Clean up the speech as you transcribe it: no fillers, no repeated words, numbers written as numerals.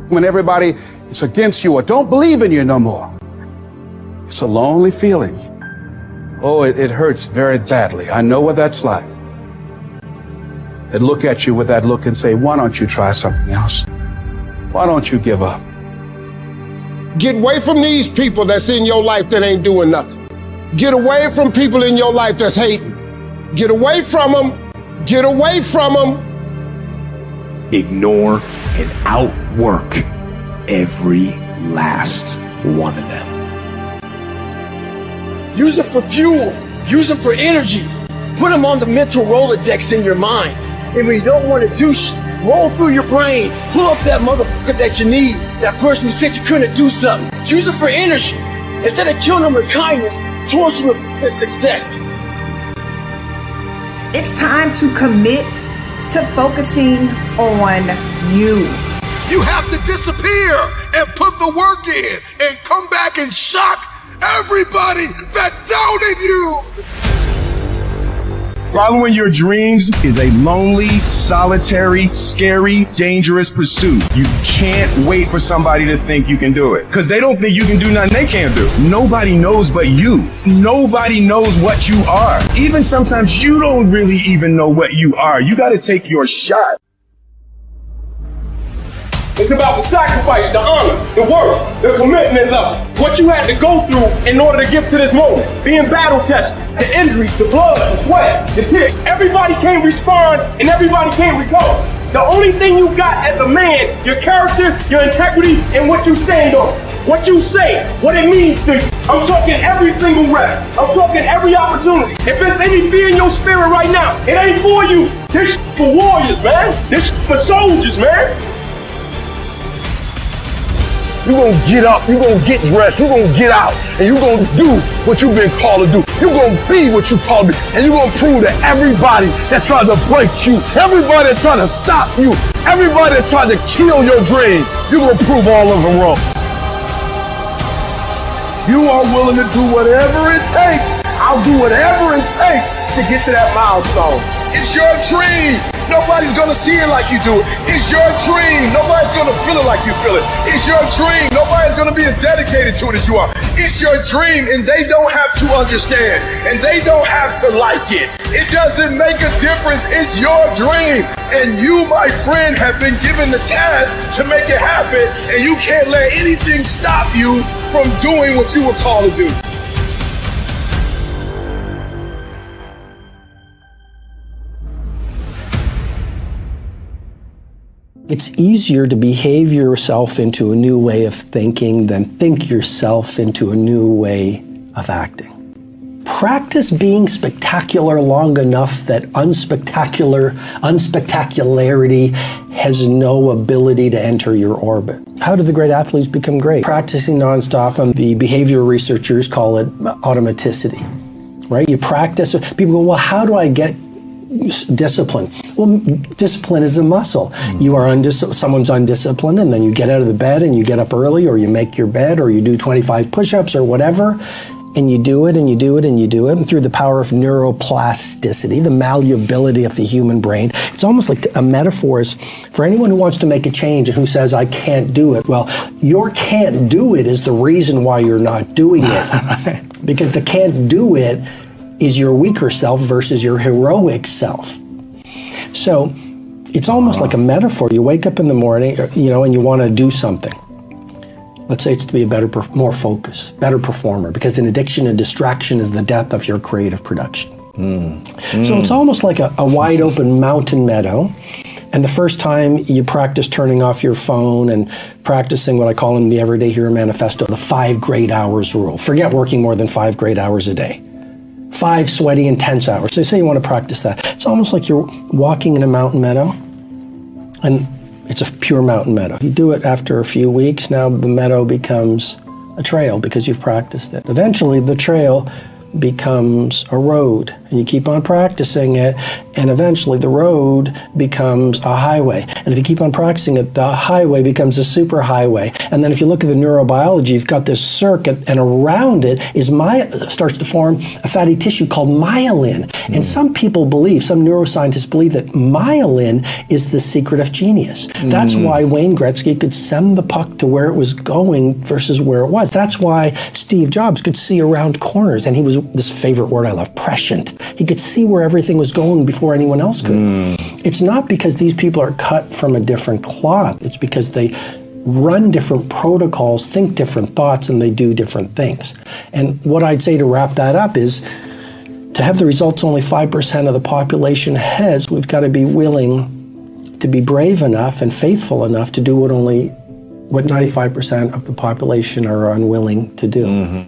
when everybody is against you or don't believe in you no more. It's a lonely feeling. Oh, it hurts very badly. I know what that's like. They look at you with that look and say, why don't you try something else? Why don't you give up? Get away from these people that's in your life that ain't doing nothing. Get away from people in your life that's hating. Get away from them. Get away from them. Ignore and outwork every last one of them. Use them for fuel. Use them for energy. Put them on the mental Rolodex in your mind. And when you don't want to do roll through your brain. Pull up that motherfucker that you need. That person who said you couldn't do something. Use them for energy. Instead of killing them with kindness, towards them with success. It's time to commit to focusing on you. You have to disappear and put the work in and come back and shock everybody that doubted you. Following your dreams is a lonely, solitary, scary, dangerous pursuit. You can't wait for somebody to think you can do it. Because they don't think you can do nothing they can't do. Nobody knows but you. Nobody knows what you are. Even sometimes you don't really even know what you are. You got to take your shot. It's about the sacrifice, the honor, the work, the commitment level. What you had to go through in order to get to this moment. Being battle tested, the injuries, the blood, the sweat, the tears. Everybody can't respond and everybody can't recover. The only thing you got as a man, your character, your integrity, and what you stand on. What you say, what it means to you. I'm talking every single rep. I'm talking every opportunity. If there's any fear in your spirit right now, it ain't for you. This for warriors, man. This for soldiers, man. You're going to get up, you're going to get dressed, you're going to get out, and you're going to do what you've been called to do. You're going to be what you called to be, and you're going to prove to everybody that tried to break you, everybody that tried to stop you, everybody that tried to kill your dream, you're going to prove all of them wrong. You are willing to do whatever it takes. I'll do whatever it takes to get to that milestone. It's your dream. Nobody's going to see it like you do it. It's your dream. Nobody's going to feel it like you feel it. It's your dream. Nobody's going to be as dedicated to it as you are. It's your dream, and they don't have to understand, and they don't have to like it. It doesn't make a difference. It's your dream, and you, my friend, have been given the task to make it happen, and you can't let anything stop you from doing what you were called to do. It's easier to behave yourself into a new way of thinking than think yourself into a new way of acting. Practice being spectacular long enough that unspectacularity has no ability to enter your orbit. How do the great athletes become great? Practicing nonstop, and the behavior researchers call it automaticity, right? You practice, people go, well, how do I get discipline? Well, discipline is a muscle. You are someone's undisciplined, and then you get out of the bed and you get up early, or you make your bed, or you do 25 push-ups or whatever, and you do it and you do it and you do it. And through the power of neuroplasticity, the malleability of the human brain, it's almost like a metaphor is for anyone who wants to make a change and who says, I can't do it. Well, your can't do it is the reason why you're not doing it. Because the can't do it is your weaker self versus your heroic self. So it's almost like a metaphor. You wake up in the morning, and you want to do something. Let's say it's to be a better, more focused, better performer, because an addiction and distraction is the death of your creative production. So it's almost like a wide open mountain meadow. And the first time you practice turning off your phone and practicing what I call in the Everyday Hero Manifesto, the 5 great hours rule. Forget working more than 5 great hours a day. 5 sweaty, intense hours. So say you want to practice that. It's almost like you're walking in a mountain meadow, and it's a pure mountain meadow. You do it after a few weeks, now the meadow becomes a trail because you've practiced it. Eventually, the trail becomes a road. and you keep on practicing it, and eventually the road becomes a highway. And if you keep on practicing it, the highway becomes a super highway. And then if you look at the neurobiology, you've got this circuit, and around it starts to form a fatty tissue called myelin. And some people believe, some neuroscientists believe, that myelin is the secret of genius. That's why Wayne Gretzky could send the puck to where it was going versus where it was. That's why Steve Jobs could see around corners, and he was, this favorite word I love, prescient. He could see where everything was going before anyone else could. It's not because these people are cut from a different cloth. It's because they run different protocols, think different thoughts, and they do different things. And what I'd say to wrap that up is, to have the results only 5% of the population has, we've got to be willing to be brave enough and faithful enough to do what 95% of the population are unwilling to do.